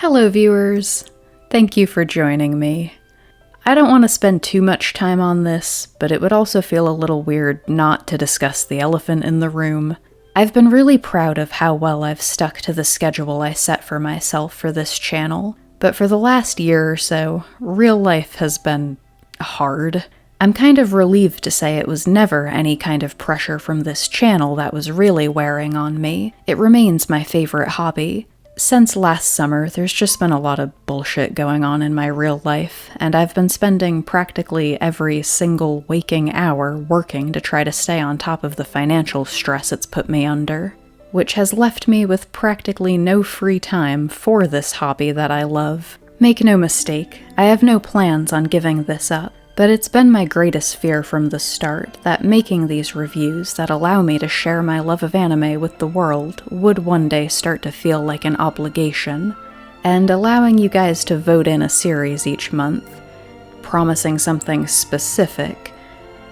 Hello viewers, thank you for joining me. I don't want to spend too much time on this, but it would also feel a little weird not to discuss the elephant in the room. I've been really proud of how well I've stuck to the schedule I set for myself for this channel, but for the last year or so, real life has been hard. I'm kind of relieved to say it was never any kind of pressure from this channel that was really wearing on me. It remains my favorite hobby. Since last summer, there's just been a lot of bullshit going on in my real life, and I've been spending practically every single waking hour working to try to stay on top of the financial stress it's put me under, which has left me with practically no free time for this hobby that I love. Make no mistake, I have no plans on giving this up, but it's been my greatest fear from the start that making these reviews that allow me to share my love of anime with the world would one day start to feel like an obligation, and allowing you guys to vote in a series each month, promising something specific,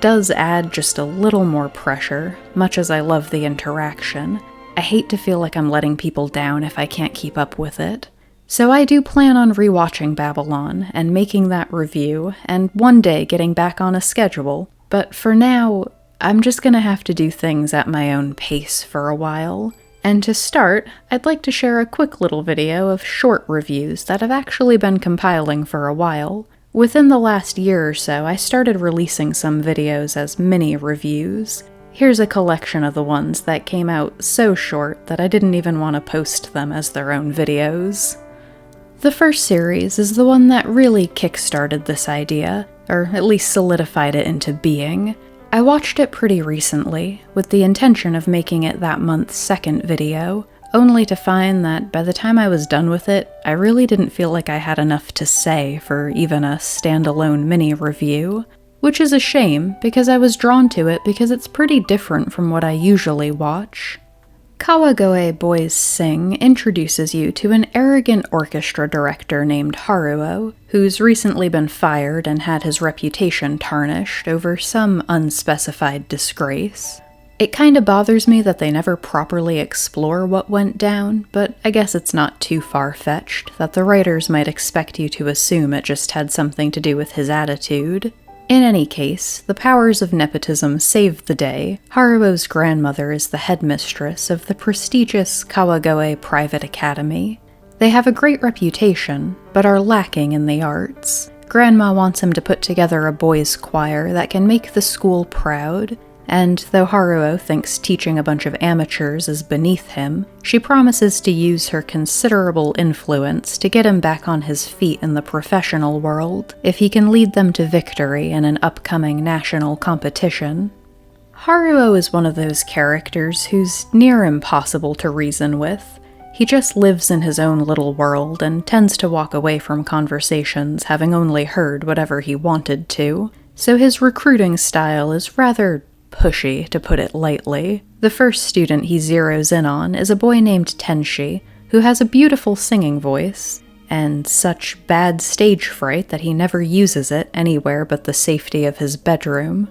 does add just a little more pressure, much as I love the interaction. I hate to feel like I'm letting people down if I can't keep up with it. So I do plan on rewatching Babylon and making that review, and one day getting back on a schedule, but for now, I'm just gonna have to do things at my own pace for a while. And to start, I'd like to share a quick little video of short reviews that I've actually been compiling for a while. Within the last year or so, I started releasing some videos as mini reviews. Here's a collection of the ones that came out so short that I didn't even want to post them as their own videos. The first series is the one that really kickstarted this idea, or at least solidified it into being. I watched it pretty recently, with the intention of making it that month's second video, only to find that by the time I was done with it, I really didn't feel like I had enough to say for even a standalone mini review. Which is a shame, because I was drawn to it because it's pretty different from what I usually watch. Kawagoe Boys Sing introduces you to an arrogant orchestra director named Haruo, who's recently been fired and had his reputation tarnished over some unspecified disgrace. It kinda bothers me that they never properly explore what went down, but I guess it's not too far-fetched that the writers might expect you to assume it just had something to do with his attitude. In any case, the powers of nepotism saved the day. Haruo's grandmother is the headmistress of the prestigious Kawagoe Private Academy. They have a great reputation, but are lacking in the arts. Grandma wants him to put together a boys' choir that can make the school proud, and though Haruo thinks teaching a bunch of amateurs is beneath him, she promises to use her considerable influence to get him back on his feet in the professional world, if he can lead them to victory in an upcoming national competition. Haruo is one of those characters who's near impossible to reason with. He just lives in his own little world and tends to walk away from conversations having only heard whatever he wanted to, so his recruiting style is rather pushy, to put it lightly. The first student he zeroes in on is a boy named Tenshi, who has a beautiful singing voice, and such bad stage fright that he never uses it anywhere but the safety of his bedroom.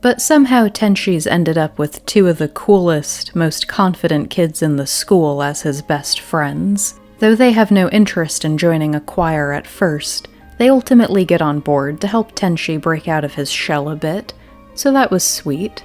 But somehow Tenshi's ended up with two of the coolest, most confident kids in the school as his best friends. Though they have no interest in joining a choir at first, they ultimately get on board to help Tenshi break out of his shell a bit, so that was sweet.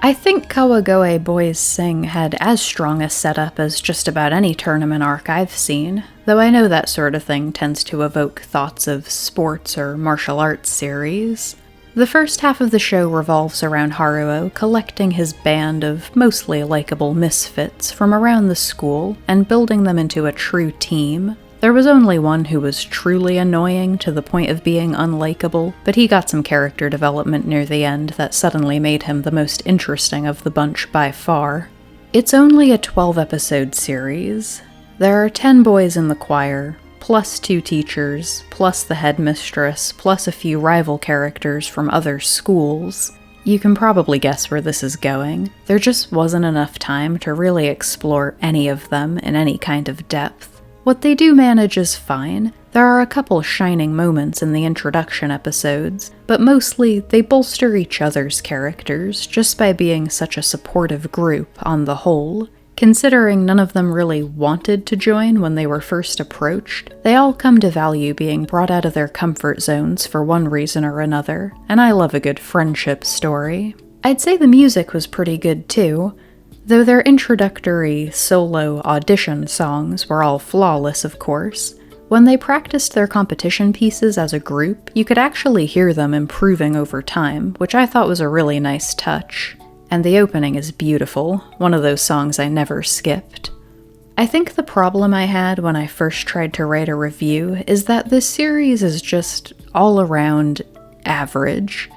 I think Kawagoe Boys Sing had as strong a setup as just about any tournament arc I've seen, though I know that sort of thing tends to evoke thoughts of sports or martial arts series. The first half of the show revolves around Haruo collecting his band of mostly likable misfits from around the school and building them into a true team. There was only one who was truly annoying to the point of being unlikable, but he got some character development near the end that suddenly made him the most interesting of the bunch by far. It's only a 12-episode series. There are 10 boys in the choir, plus 2 teachers, plus the headmistress, plus a few rival characters from other schools. You can probably guess where this is going. There just wasn't enough time to really explore any of them in any kind of depth. What they do manage is fine. There are a couple shining moments in the introduction episodes, but mostly they bolster each other's characters just by being such a supportive group on the whole. Considering none of them really wanted to join when they were first approached, they all come to value being brought out of their comfort zones for one reason or another, and I love a good friendship story. I'd say the music was pretty good too, though their introductory solo audition songs were all flawless, of course. When they practiced their competition pieces as a group, you could actually hear them improving over time, which I thought was a really nice touch. And the opening is beautiful, one of those songs I never skipped. I think the problem I had when I first tried to write a review is that this series is just all around average.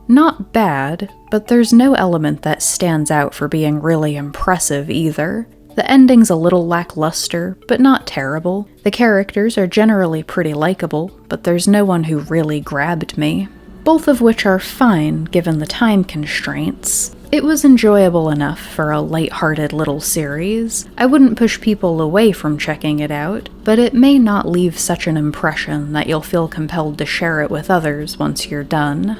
Not bad, but there's no element that stands out for being really impressive either. The ending's a little lackluster, but not terrible. The characters are generally pretty likable, but there's no one who really grabbed me. Both of which are fine given the time constraints. It was enjoyable enough for a light-hearted little series. I wouldn't push people away from checking it out, but it may not leave such an impression that you'll feel compelled to share it with others once you're done.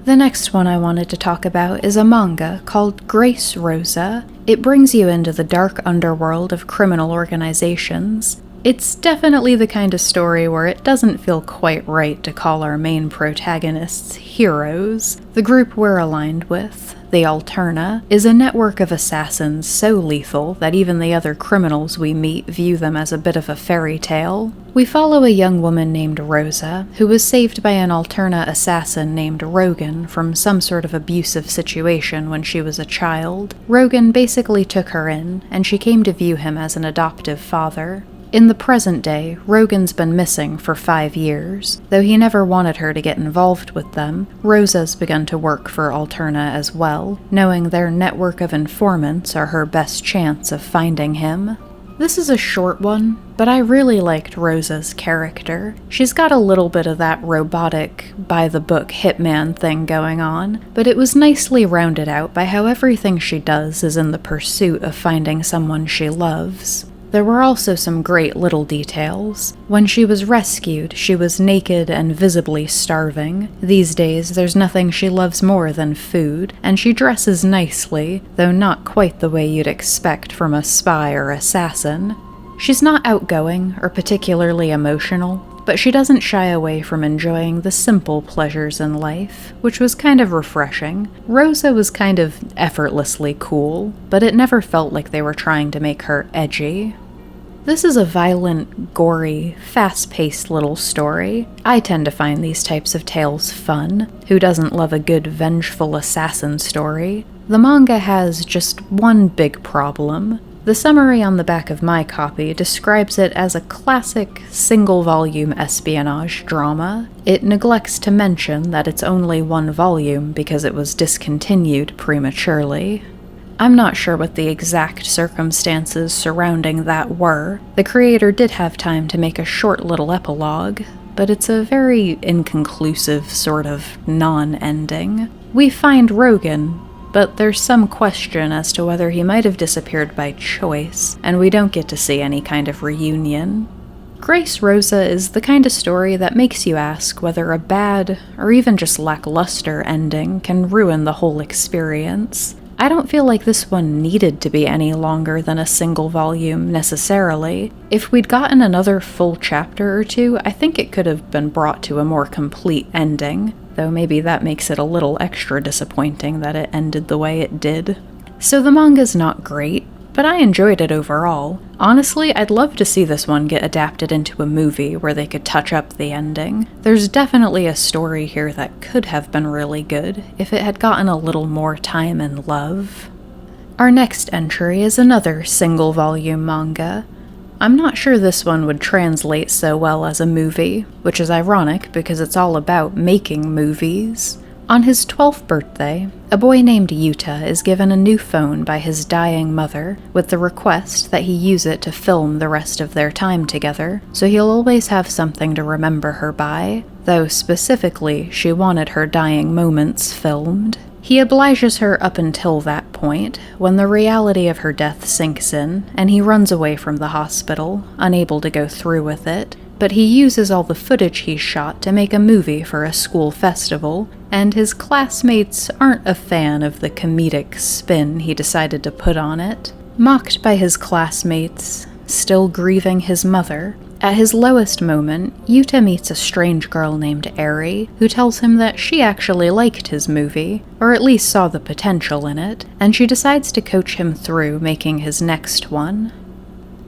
The next one I wanted to talk about is a manga called Grace Rosa. It brings you into the dark underworld of criminal organizations. It's definitely the kind of story where it doesn't feel quite right to call our main protagonists heroes. The group we're aligned with, the Alterna, is a network of assassins so lethal that even the other criminals we meet view them as a bit of a fairy tale. We follow a young woman named Rosa, who was saved by an Alterna assassin named Rogan from some sort of abusive situation when she was a child. Rogan basically took her in, and she came to view him as an adoptive father. In the present day, Rogan's been missing for 5 years. Though he never wanted her to get involved with them, Rosa's begun to work for Alterna as well, knowing their network of informants are her best chance of finding him. This is a short one, but I really liked Rosa's character. She's got a little bit of that robotic, by-the-book hitman thing going on, but it was nicely rounded out by how everything she does is in the pursuit of finding someone she loves. There were also some great little details. When she was rescued, she was naked and visibly starving. These days, there's nothing she loves more than food, and she dresses nicely, though not quite the way you'd expect from a spy or assassin. She's not outgoing or particularly emotional, but she doesn't shy away from enjoying the simple pleasures in life, which was kind of refreshing. Rosa was kind of effortlessly cool, but it never felt like they were trying to make her edgy. This is a violent, gory, fast-paced little story. I tend to find these types of tales fun. Who doesn't love a good vengeful assassin story? The manga has just one big problem. The summary on the back of my copy describes it as a classic, single-volume espionage drama. It neglects to mention that it's only one volume because it was discontinued prematurely. I'm not sure what the exact circumstances surrounding that were. The creator did have time to make a short little epilogue, but it's a very inconclusive sort of non-ending. We find Rogan, but there's some question as to whether he might have disappeared by choice, and we don't get to see any kind of reunion. Grace Rosa is the kind of story that makes you ask whether a bad, or even just lackluster ending can ruin the whole experience. I don't feel like this one needed to be any longer than a single volume, necessarily. If we'd gotten another full chapter or two, I think it could have been brought to a more complete ending, though maybe that makes it a little extra disappointing that it ended the way it did. So the manga's not great, but I enjoyed it overall. Honestly, I'd love to see this one get adapted into a movie where they could touch up the ending. There's definitely a story here that could have been really good if it had gotten a little more time and love. Our next entry is another single-volume manga. I'm not sure this one would translate so well as a movie, which is ironic because it's all about making movies. On his 12th birthday, a boy named Yuta is given a new phone by his dying mother with the request that he use it to film the rest of their time together, so he'll always have something to remember her by, though specifically she wanted her dying moments filmed. He obliges her up until that point, when the reality of her death sinks in, and he runs away from the hospital, unable to go through with it. But he uses all the footage he shot to make a movie for a school festival, and his classmates aren't a fan of the comedic spin he decided to put on it. Mocked by his classmates, still grieving his mother, at his lowest moment, Yuta meets a strange girl named Eri, who tells him that she actually liked his movie, or at least saw the potential in it, and she decides to coach him through making his next one.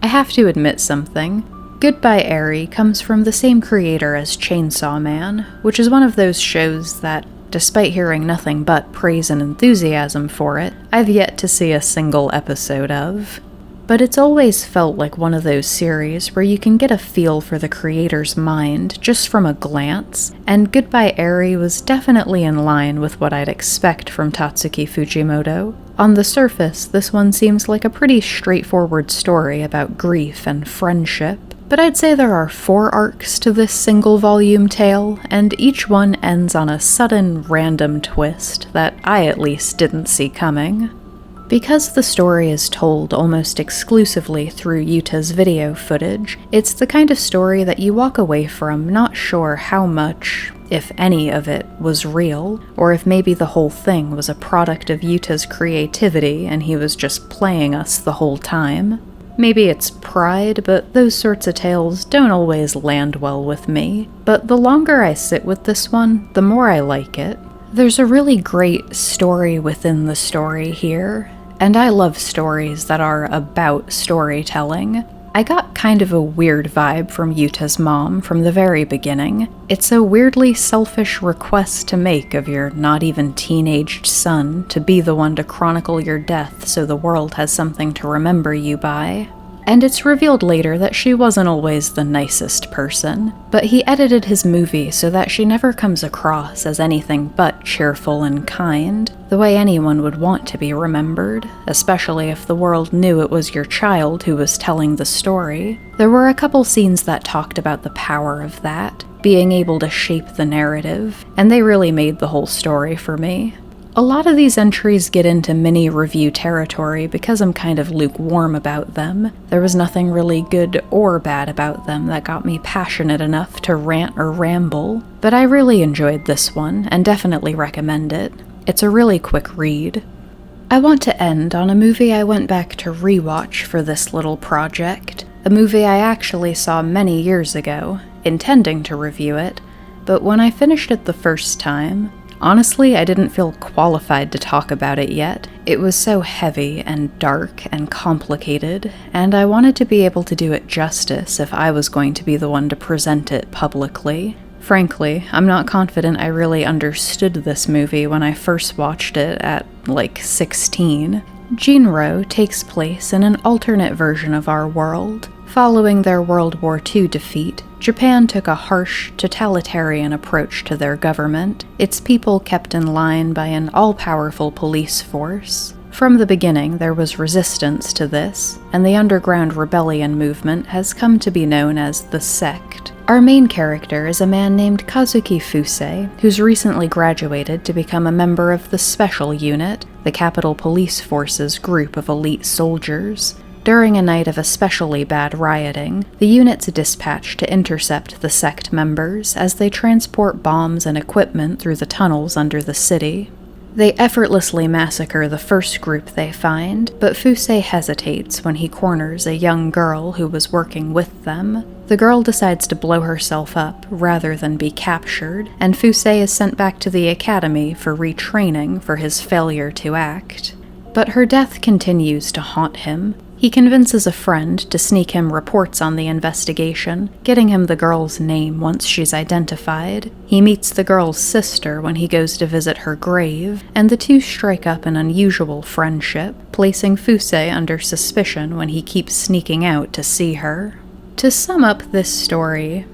I have to admit something. Goodbye Eri comes from the same creator as Chainsaw Man, which is one of those shows that, despite hearing nothing but praise and enthusiasm for it, I've yet to see a single episode of. But it's always felt like one of those series where you can get a feel for the creator's mind just from a glance, and Goodbye Eri was definitely in line with what I'd expect from Tatsuki Fujimoto. On the surface, this one seems like a pretty straightforward story about grief and friendship, but I'd say there are 4 arcs to this single-volume tale, and each one ends on a sudden, random twist that I at least didn't see coming. Because the story is told almost exclusively through Yuta's video footage, it's the kind of story that you walk away from not sure how much, if any of it, was real, or if maybe the whole thing was a product of Yuta's creativity and he was just playing us the whole time. Maybe it's pride, but those sorts of tales don't always land well with me. But the longer I sit with this one, the more I like it. There's a really great story within the story here, and I love stories that are about storytelling. I got kind of a weird vibe from Yuta's mom from the very beginning. It's a weirdly selfish request to make of your not even teenaged son to be the one to chronicle your death so the world has something to remember you by. And it's revealed later that she wasn't always the nicest person, but he edited his movie so that she never comes across as anything but cheerful and kind, the way anyone would want to be remembered, especially if the world knew it was your child who was telling the story. There were a couple scenes that talked about the power of that, being able to shape the narrative, and they really made the whole story for me. A lot of these entries get into mini-review territory because I'm kind of lukewarm about them. There was nothing really good or bad about them that got me passionate enough to rant or ramble, but I really enjoyed this one and definitely recommend it. It's a really quick read. I want to end on a movie I went back to rewatch for this little project, a movie I actually saw many years ago, intending to review it, but when I finished it the first time, honestly, I didn't feel qualified to talk about it yet. It was so heavy and dark and complicated, and I wanted to be able to do it justice if I was going to be the one to present it publicly. Frankly, I'm not confident I really understood this movie when I first watched it at, 16. Jinro takes place in an alternate version of our world. Following their World War II defeat, Japan took a harsh, totalitarian approach to their government, its people kept in line by an all-powerful police force. From the beginning, there was resistance to this, and the underground rebellion movement has come to be known as the Sect. Our main character is a man named Kazuki Fusei, who's recently graduated to become a member of the Special Unit, the Capital Police Force's group of elite soldiers. During a night of especially bad rioting, the unit's dispatched to intercept the sect members as they transport bombs and equipment through the tunnels under the city. They effortlessly massacre the first group they find, but Fusei hesitates when he corners a young girl who was working with them. The girl decides to blow herself up rather than be captured, and Fusei is sent back to the academy for retraining for his failure to act. But her death continues to haunt him. He convinces a friend to sneak him reports on the investigation, getting him the girl's name once she's identified. He meets the girl's sister when he goes to visit her grave, and the two strike up an unusual friendship, placing Fusei under suspicion when he keeps sneaking out to see her. To sum up this story,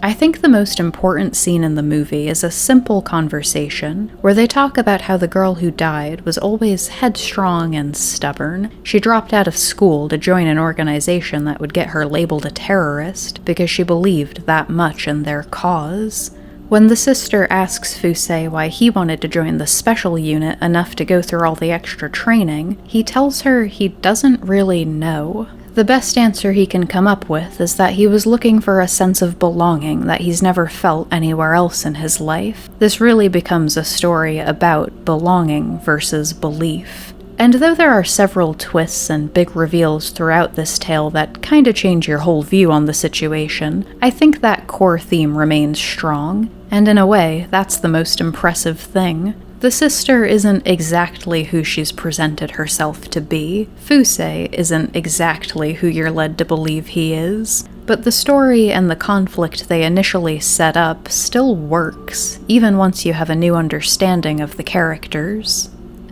I think the most important scene in the movie is a simple conversation where they talk about how the girl who died was always headstrong and stubborn. She dropped out of school to join an organization that would get her labeled a terrorist because she believed that much in their cause. When the sister asks Fusei why he wanted to join the special unit enough to go through all the extra training, he tells her he doesn't really know. The best answer he can come up with is that he was looking for a sense of belonging that he's never felt anywhere else in his life. This really becomes a story about belonging versus belief. And though there are several twists and big reveals throughout this tale that kinda change your whole view on the situation, I think that core theme remains strong, and in a way, that's the most impressive thing. The sister isn't exactly who she's presented herself to be. Fusei isn't exactly who you're led to believe he is. But the story and the conflict they initially set up still works, even once you have a new understanding of the characters.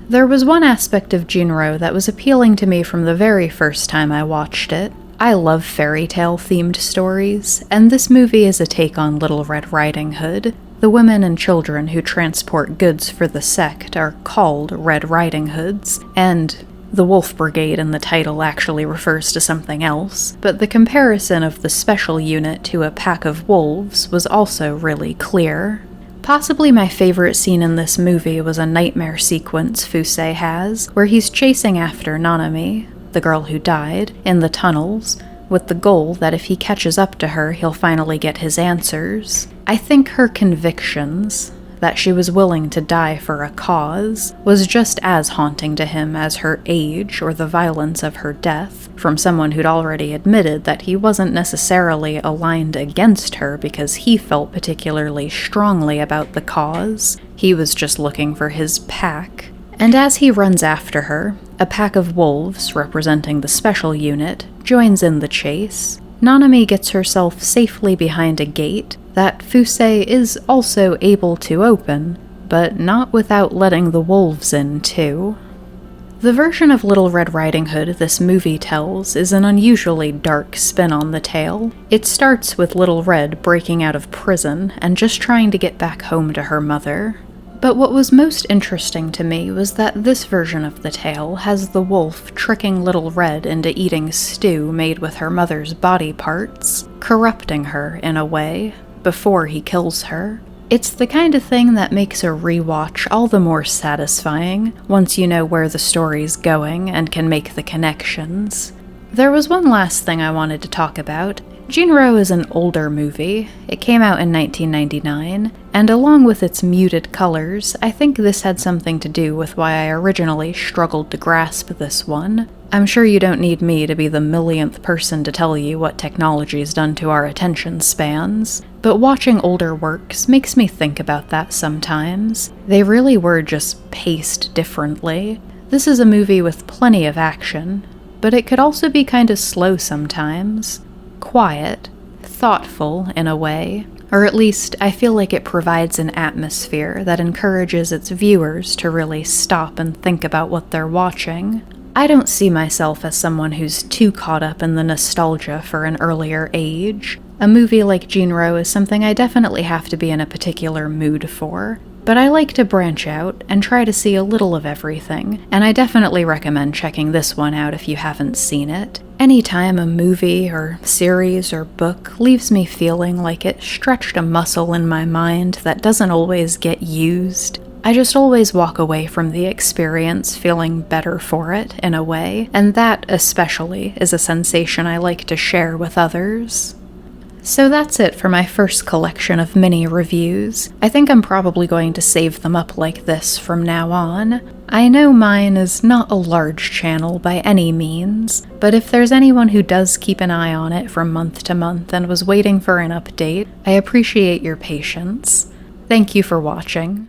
There was one aspect of Jinro that was appealing to me from the very first time I watched it. I love fairy tale themed stories, and this movie is a take on Little Red Riding Hood. The women and children who transport goods for the sect are called Red Riding Hoods, and the Wolf Brigade in the title actually refers to something else, but the comparison of the special unit to a pack of wolves was also really clear. Possibly my favorite scene in this movie was a nightmare sequence Fusei has, where he's chasing after Nanami, the girl who died, in the tunnels, with the goal that if he catches up to her, he'll finally get his answers. I think her convictions, that she was willing to die for a cause, was just as haunting to him as her age or the violence of her death, from someone who'd already admitted that he wasn't necessarily aligned against her because he felt particularly strongly about the cause. He was just looking for his pack. And as he runs after her, a pack of wolves, representing the special unit, joins in the chase. Nanami gets herself safely behind a gate that Fusei is also able to open, but not without letting the wolves in too. The version of Little Red Riding Hood this movie tells is an unusually dark spin on the tale. It starts with Little Red breaking out of prison and just trying to get back home to her mother. But what was most interesting to me was that this version of the tale has the wolf tricking Little Red into eating stew made with her mother's body parts, corrupting her in a way, before he kills her. It's the kind of thing that makes a rewatch all the more satisfying once you know where the story's going and can make the connections. There was one last thing I wanted to talk about. Jinro is an older movie. It came out in 1999, and along with its muted colors, I think this had something to do with why I originally struggled to grasp this one. I'm sure you don't need me to be the millionth person to tell you what technology's done to our attention spans, but watching older works makes me think about that sometimes. They really were just paced differently. This is a movie with plenty of action, but it could also be kind of slow sometimes. Quiet, thoughtful in a way, or at least I feel like it provides an atmosphere that encourages its viewers to really stop and think about what they're watching. I don't see myself as someone who's too caught up in the nostalgia for an earlier age. A movie like Jinro is something I definitely have to be in a particular mood for, but I like to branch out and try to see a little of everything, and I definitely recommend checking this one out if you haven't seen it. Anytime a movie or series or book leaves me feeling like it stretched a muscle in my mind that doesn't always get used, I just always walk away from the experience feeling better for it in a way, and that especially is a sensation I like to share with others. So that's it for my first collection of mini reviews. I think I'm probably going to save them up like this from now on. I know mine is not a large channel by any means, but if there's anyone who does keep an eye on it from month to month and was waiting for an update, I appreciate your patience. Thank you for watching.